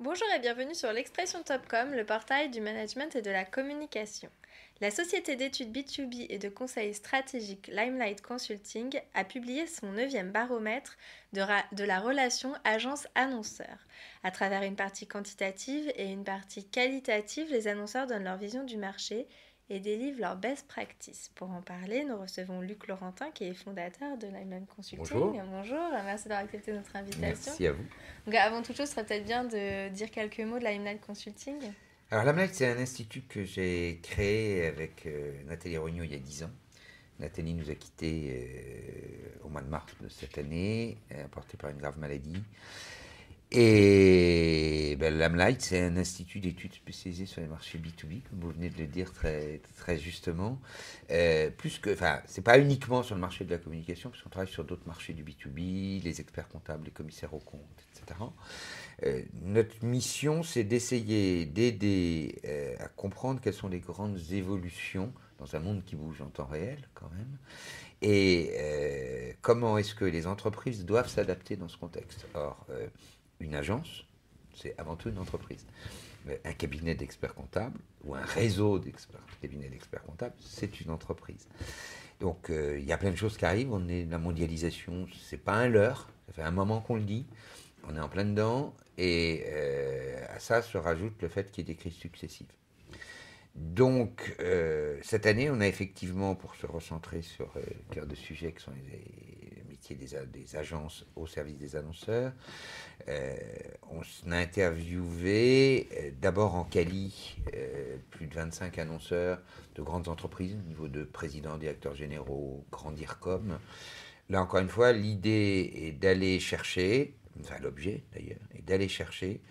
Bonjour et bienvenue sur l'Expression Topcom, le portail du management et de la communication. La société d'études B2B et de conseil stratégique Limelight Consulting a publié son 9e baromètre de la relation agence-annonceur. À travers une partie quantitative et une partie qualitative, les annonceurs donnent leur vision du marché et délivrent leurs best practices. Pour en parler, nous recevons Luc Laurentin, qui est fondateur de Limelight Bonjour, Consulting. Bonjour, merci d'avoir accepté notre invitation. merci à vous. Donc, avant toute chose, ce serait peut-être bien de dire quelques mots de la Limelight Consulting. Alors l'AMLAC, c'est un institut que j'ai créé avec Nathalie Rognot il y a 10 ans. Nathalie nous a quittés au mois de mars de cette année, portée par une grave maladie. Et ben, l'AMLIGHT, c'est un institut d'études spécialisé sur les marchés B2B, comme vous venez de le dire très, très justement. Enfin, c'est pas uniquement sur le marché de la communication, puisqu'on travaille sur d'autres marchés du B2B, les experts comptables, les commissaires aux comptes, etc. Notre mission, c'est d'essayer d'aider à comprendre quelles sont les grandes évolutions dans un monde qui bouge en temps réel, quand même, et comment est-ce que les entreprises doivent s'adapter dans ce contexte. Or, une agence, c'est avant tout une entreprise. Un cabinet d'experts comptables ou un réseau cabinets d'experts comptables, c'est une entreprise. Donc, il y a plein de choses qui arrivent. La mondialisation, c'est pas un leurre. Ça fait un moment qu'on le dit. On est en plein dedans. Et à ça se rajoute le fait qu'il y ait des crises successives. Donc, cette année, on a effectivement, pour se recentrer sur le cœur de sujet qui sont les métiers des agences au service des annonceurs, on a interviewé d'abord en Cali plus de 25 annonceurs de grandes entreprises, au niveau de présidents, directeurs généraux, grands DIRCOM. Là, encore une fois, l'idée est d'aller chercher, enfin l'objet d'ailleurs, est d'aller chercher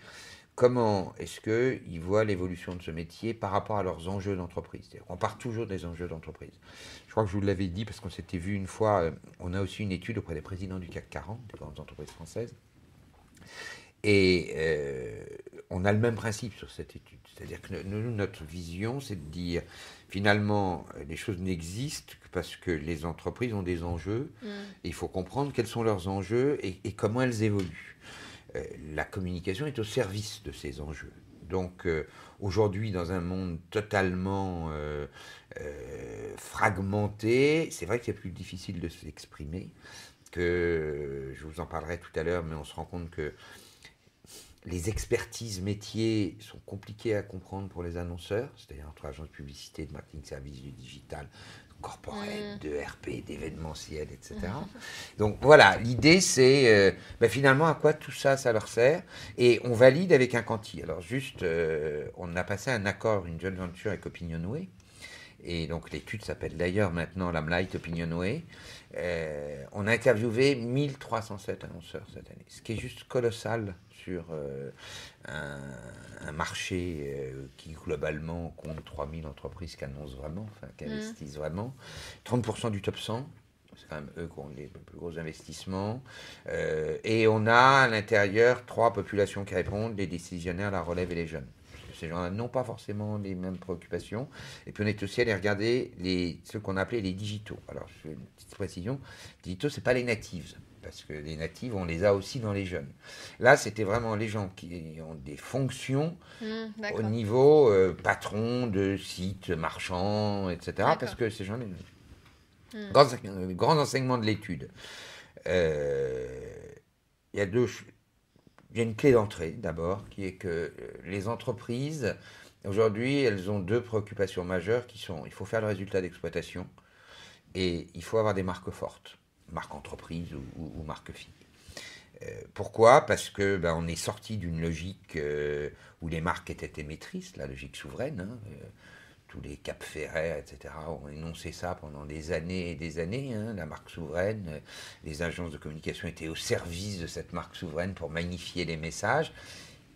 comment est-ce qu'ils voient l'évolution de ce métier par rapport à leurs enjeux d'entreprise. On part toujours des enjeux d'entreprise. Je crois que je vous l'avais dit parce qu'on s'était vu une fois, on a aussi une étude auprès des présidents du CAC 40, des grandes entreprises françaises. Et on a le même principe sur cette étude. C'est-à-dire que nous, notre vision, c'est de dire, finalement, les choses n'existent que parce que les entreprises ont des enjeux. Et il faut comprendre quels sont leurs enjeux et comment elles évoluent. La communication est au service de ces enjeux. Donc aujourd'hui, dans un monde totalement fragmenté, c'est vrai que c'est plus difficile de s'exprimer, que je vous en parlerai tout à l'heure, mais on se rend compte que les expertises métiers sont compliquées à comprendre pour les annonceurs, c'est-à-dire entre agence de publicité, de marketing service, du digital, corporate, de RP, d'événementiel, etc. Donc voilà, l'idée c'est finalement à quoi tout ça, ça leur sert. Et on valide avec un quanti. Alors juste, on a passé un accord, une joint venture avec Opinionway. Et donc l'étude s'appelle d'ailleurs maintenant Limelight Opinionway. On a interviewé 1307 annonceurs cette année, ce qui est juste colossal sur un marché qui globalement compte 3000 entreprises qui annoncent vraiment, enfin qui investissent vraiment. 30% du top 100, c'est quand même eux qui ont les plus gros investissements. Et on a à l'intérieur 3 populations qui répondent, les décisionnaires, la relève et les jeunes. Ces gens-là n'ont pas forcément les mêmes préoccupations. Et puis on est aussi allé regarder ce qu'on appelait les digitaux. Alors, je fais une petite précision. Les digitaux, ce n'est pas les natives. Parce que les natives, on les a aussi dans les jeunes. Là, c'était vraiment les gens qui ont des fonctions au niveau patron de sites marchands, etc. D'accord. Parce que ces gens-là, grand enseignement de l'étude. Il y a il y a une clé d'entrée d'abord, qui est que les entreprises, aujourd'hui, elles ont 2 préoccupations majeures qui sont, il faut faire le résultat d'exploitation et il faut avoir des marques fortes, marque entreprise ou marque fille. Pourquoi? Parce que on est sorti d'une logique où les marques étaient émettrices, la logique souveraine. Tous les Cap Ferret, etc., ont énoncé ça pendant des années et des années. La marque souveraine, les agences de communication étaient au service de cette marque souveraine pour magnifier les messages.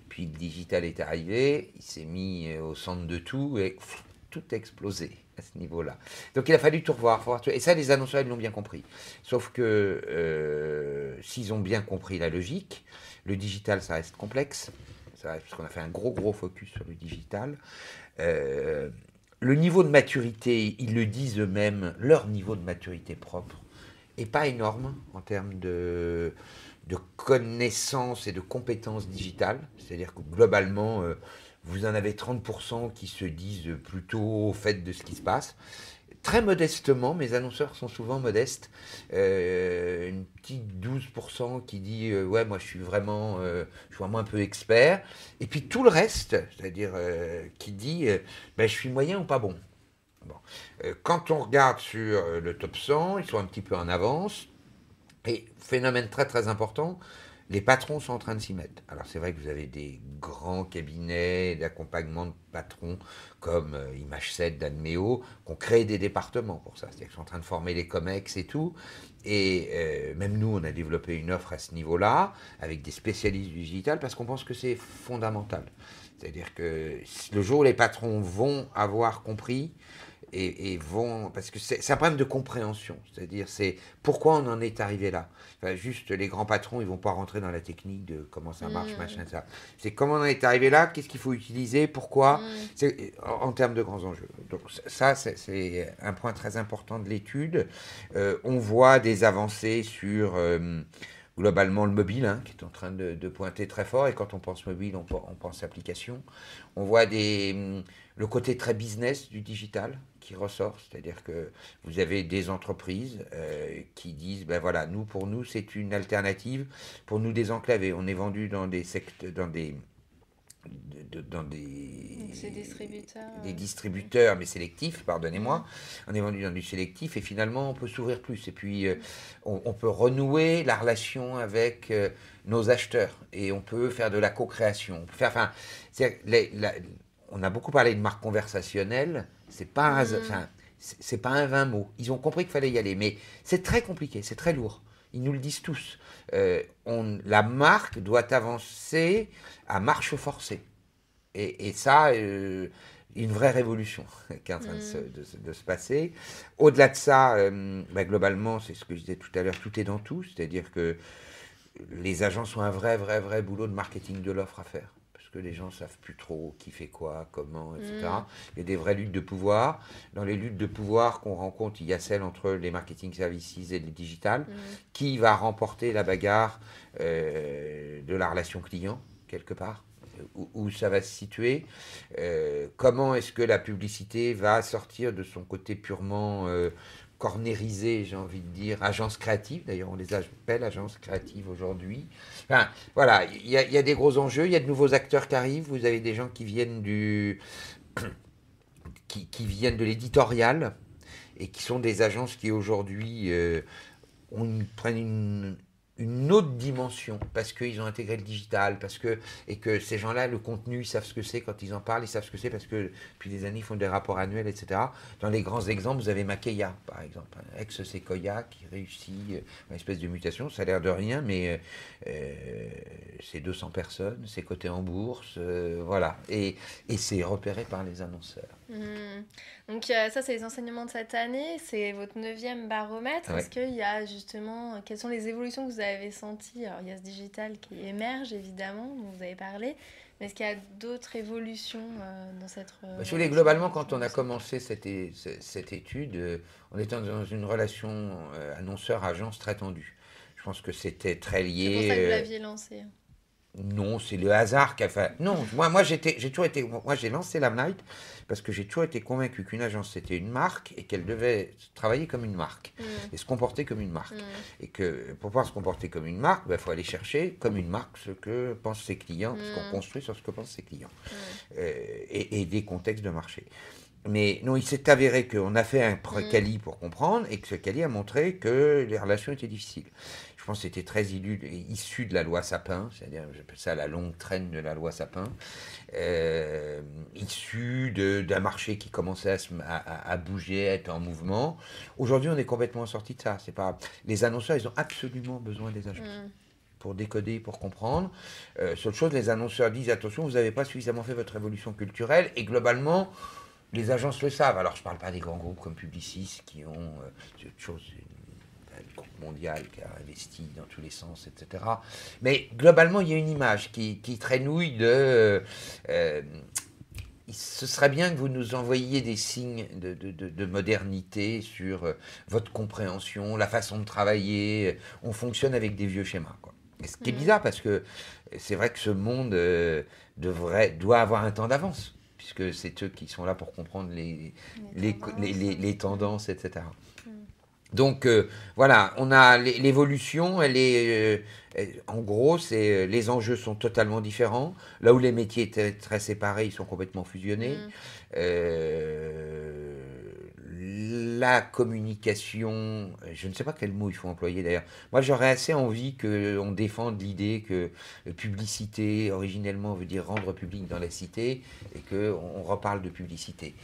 Puis le digital est arrivé, il s'est mis au centre de tout et tout a explosé à ce niveau-là. Donc il a fallu tout revoir. Et ça, les annonceurs, ils l'ont bien compris. Sauf que s'ils ont bien compris la logique, le digital, ça reste complexe. Ça reste, parce qu'on a fait un gros focus sur le digital. Le niveau de maturité, ils le disent eux-mêmes, leur niveau de maturité propre est pas énorme en termes de connaissances et de compétences digitales. C'est-à-dire que globalement, vous en avez 30% qui se disent plutôt au fait de ce qui se passe. Très modestement, mes annonceurs sont souvent modestes. Une petite 12% qui dit ouais, moi je suis vraiment un peu expert. Et puis tout le reste, c'est-à-dire qui dit ben, je suis moyen ou pas bon. Bon. Quand on regarde sur le top 100, ils sont un petit peu en avance. Et phénomène très très important, les patrons sont en train de s'y mettre. Alors c'est vrai que vous avez des grands cabinets d'accompagnement de patrons comme Image 7 d'Admeo qui ont créé des départements pour ça. C'est-à-dire qu'ils sont en train de former les COMEX et tout. Et même nous, on a développé une offre à ce niveau-là avec des spécialistes du digital parce qu'on pense que c'est fondamental. C'est-à-dire que le jour où les patrons vont avoir compris et vont parce que c'est un problème de compréhension, c'est-à-dire c'est pourquoi on en est arrivé là. Enfin, juste les grands patrons, ils vont pas rentrer dans la technique de comment ça marche, machin, ça. C'est comment on en est arrivé là, qu'est-ce qu'il faut utiliser, pourquoi, en termes de grands enjeux. Donc ça, c'est un point très important de l'étude. On voit des avancées sur globalement le mobile, hein, qui est en train de pointer très fort. Et quand on pense mobile, on pense application. On voit le côté très business du digital qui ressort, c'est-à-dire que vous avez des entreprises qui disent, ben voilà, pour nous, c'est une alternative pour nous désenclaver. On est vendu dans des secteurs, dans des distributeurs, mais sélectifs, pardonnez-moi. On est vendu dans du sélectif et finalement on peut s'ouvrir plus. Et puis on peut renouer la relation avec nos acheteurs et on peut faire de la co-création. On peut faire, enfin, on a beaucoup parlé de marque conversationnelle. C'est pas, c'est pas un 20 mots. Ils ont compris qu'il fallait y aller, mais c'est très compliqué, c'est très lourd. Ils nous le disent tous. La marque doit avancer à marche forcée. Et ça, une vraie révolution qui est en train de se passer. Au-delà de ça, globalement, c'est ce que je disais tout à l'heure, tout est dans tout. C'est-à-dire que les agences ont un vrai boulot de marketing de l'offre à faire. Parce que les gens ne savent plus trop qui fait quoi, comment, etc. Il y a des vraies luttes de pouvoir. Dans les luttes de pouvoir qu'on rencontre, il y a celle entre les marketing services et les digital. Qui va remporter la bagarre de la relation client, quelque part, où ça va se situer, comment est-ce que la publicité va sortir de son côté purement cornérisé, j'ai envie de dire, agence créative, d'ailleurs on les appelle agences créatives aujourd'hui. Enfin, voilà, il y a des gros enjeux, il y a de nouveaux acteurs qui arrivent, vous avez des gens qui viennent qui viennent de l'éditorial et qui sont des agences qui aujourd'hui prennent une autre dimension parce qu'ils ont intégré le digital, et que ces gens-là, le contenu, ils savent ce que c'est quand ils en parlent, ils savent ce que c'est parce que depuis des années, ils font des rapports annuels, etc. Dans les grands exemples, vous avez Makeya, par exemple, ex-Sequoia qui réussit une espèce de mutation, ça a l'air de rien, mais c'est 200 personnes, c'est coté en bourse, voilà, et c'est repéré par les annonceurs. Donc ça, c'est les enseignements de cette année, c'est votre 9e baromètre. Ouais. Est-ce qu'il y a justement, quelles sont les évolutions que vous avez senties? Alors il y a ce digital qui émerge évidemment, dont vous avez parlé, mais est-ce qu'il y a d'autres évolutions dans cette... Je voulais globalement, quand on a commencé cette étude, on était dans une relation annonceur-agence très tendue. Je pense que c'était très lié... C'est pour ça que vous l'aviez lancé. Non, c'est le hasard qui a fait... Non, moi j'ai toujours été... Moi j'ai lancé Limelight parce que j'ai toujours été convaincu qu'une agence c'était une marque et qu'elle devait travailler comme une marque et se comporter comme une marque. Et que pour pouvoir se comporter comme une marque, il faut aller chercher comme une marque ce que pensent ses clients, parce qu'on construit sur ce que pensent ses clients et des contextes de marché. Mais non, il s'est avéré qu'on a fait un quali pour comprendre et que ce quali a montré que les relations étaient difficiles. Je pense que c'était très issu de la loi Sapin, c'est-à-dire, j'appelle ça la longue traîne de la loi Sapin, issu d'un marché qui commençait à bouger, à être en mouvement. Aujourd'hui, on est complètement sorti de ça. C'est pas... Les annonceurs, ils ont absolument besoin des agences. Pour décoder, pour comprendre. Seule chose, les annonceurs disent, attention, vous n'avez pas suffisamment fait votre révolution culturelle, et globalement, les agences le savent. Alors, je ne parle pas des grands groupes comme Publicis qui ont autre chose, le groupe mondial qui a investi dans tous les sens, etc. Mais globalement, il y a une image qui traînouille ce serait bien que vous nous envoyiez des signes de modernité sur votre compréhension, la façon de travailler. On fonctionne avec des vieux schémas, quoi. Et ce qui est bizarre parce que c'est vrai que ce monde doit avoir un temps d'avance, puisque c'est eux qui sont là pour comprendre les tendances, etc. Donc voilà, on a l'évolution, en gros, les enjeux sont totalement différents. Là où les métiers étaient très séparés, ils sont complètement fusionnés. Euh, la communication, je ne sais pas quel mot il faut employer d'ailleurs. Moi, j'aurais assez envie qu'on défende l'idée que publicité, originellement, veut dire rendre public dans la cité, et qu'on reparle de publicité.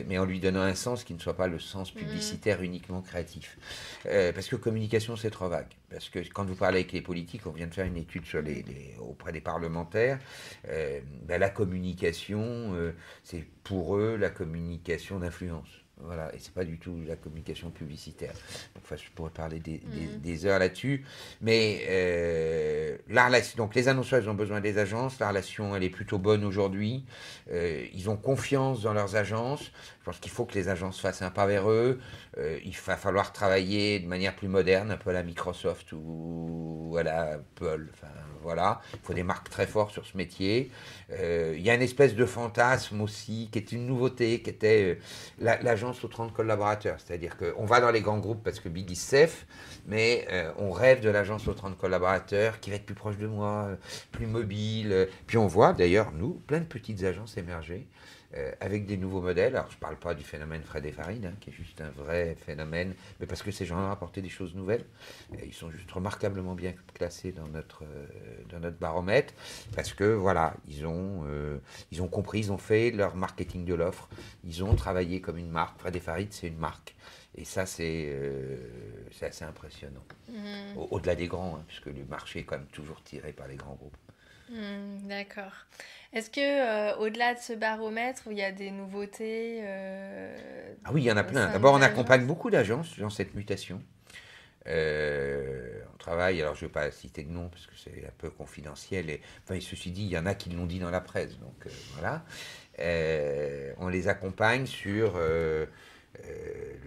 Mais en lui donnant un sens qui ne soit pas le sens publicitaire uniquement créatif. Parce que communication, c'est trop vague. Parce que quand vous parlez avec les politiques, on vient de faire une étude sur auprès des parlementaires, la communication, c'est pour eux la communication d'influence. Voilà, et c'est pas du tout la communication publicitaire. Donc, enfin, je pourrais parler des heures là-dessus. Mais donc les annonceurs, ils ont besoin des agences. La relation, elle est plutôt bonne aujourd'hui. Ils ont confiance dans leurs agences. Je pense qu'il faut que les agences fassent un pas vers eux. Il va falloir travailler de manière plus moderne, un peu à la Microsoft ou à la Apple. Enfin, voilà. Il faut des marques très fortes sur ce métier. Il y a une espèce de fantasme aussi, qui est une nouveauté, qui était l'agence aux 30 collaborateurs. C'est-à-dire qu'on va dans les grands groupes parce que big is safe, mais on rêve de l'agence aux 30 collaborateurs qui va être plus proche de moi, plus mobile. Puis on voit d'ailleurs, nous, plein de petites agences émerger avec des nouveaux modèles. Alors je ne parle pas du phénomène Fred et Farid, qui est juste un vrai phénomène, mais parce que ces gens-là ont apporté des choses nouvelles. Ils sont juste remarquablement bien classés dans notre baromètre, parce que voilà, ils ont compris, ils ont fait leur marketing de l'offre, ils ont travaillé comme une marque. Fred et Farid, c'est une marque. Et ça, c'est assez impressionnant. Au-delà des grands, puisque le marché est quand même toujours tiré par les grands groupes. D'accord. Est-ce que au-delà de ce baromètre, il y a des nouveautés Ah oui, il y en a au plein. sein D'abord, des on accompagne agences? beaucoup d'agences dans cette mutation. On travaille, alors je ne vais pas citer de nom parce que c'est un peu confidentiel. Enfin, ceci dit, il y en a qui l'ont dit dans la presse. Donc voilà. On les accompagne sur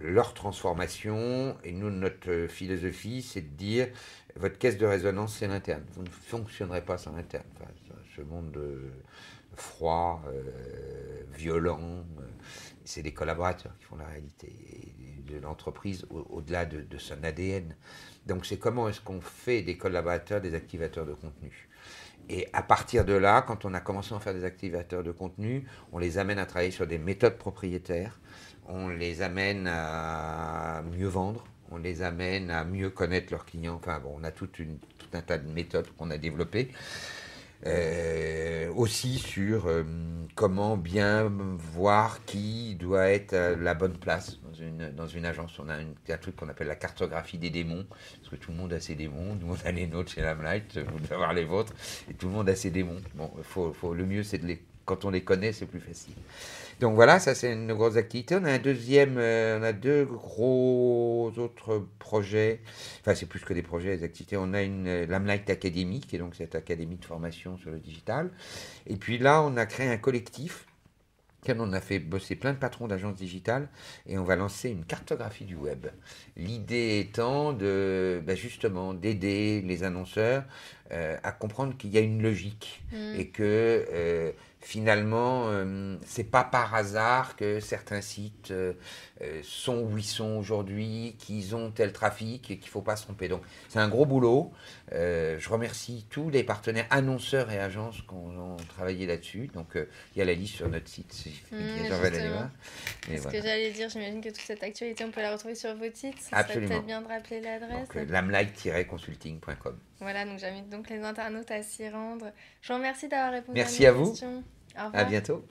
leur transformation. Et nous, notre philosophie, c'est de dire votre caisse de résonance, c'est l'interne. Vous ne fonctionnerez pas sans l'interne. Enfin, ce monde froid, violent, c'est les collaborateurs qui font la réalité de l'entreprise au-delà de son ADN. Donc c'est comment est-ce qu'on fait des collaborateurs des activateurs de contenu. Et à partir de là, quand on a commencé à en faire des activateurs de contenu, on les amène à travailler sur des méthodes propriétaires, on les amène à mieux vendre, on les amène à mieux connaître leurs clients. Enfin bon, on a tout un tas de méthodes qu'on a développées. Aussi sur comment bien voir qui doit être à la bonne place dans une agence. On a un truc qu'on appelle la cartographie des démons, parce que tout le monde a ses démons. Nous, on a les nôtres chez Limelight, vous devez avoir les vôtres, et tout le monde a ses démons. Bon, le mieux, c'est quand on les connaît, c'est plus facile. Donc voilà, ça c'est une grosse activité. On a on a deux gros autres projets. Enfin, c'est plus que des projets, des activités. On a Limelight Academy, qui est donc cette académie de formation sur le digital. Et puis là, on a créé un collectif auquel on a fait bosser plein de patrons d'agences digitales et on va lancer une cartographie du web. L'idée étant justement d'aider les annonceurs à comprendre qu'il y a une logique et que finalement, c'est pas par hasard que certains sites sont où ils sont aujourd'hui, qu'ils ont tel trafic et qu'il faut pas se tromper. Donc, c'est un gros boulot. Je remercie tous les partenaires annonceurs et agences qui ont travaillé là-dessus. Donc, il y a la liste sur notre site. Justement. C'est ce que j'allais dire, j'imagine que toute cette actualité, on peut la retrouver sur vos titres. Ce Absolument. serait peut-être bien de rappeler l'adresse. Donc, lamlight-consulting.com. Voilà, donc j'invite donc les internautes à s'y rendre. Je vous remercie d'avoir répondu Merci à mes vous. questions. Au revoir. À bientôt.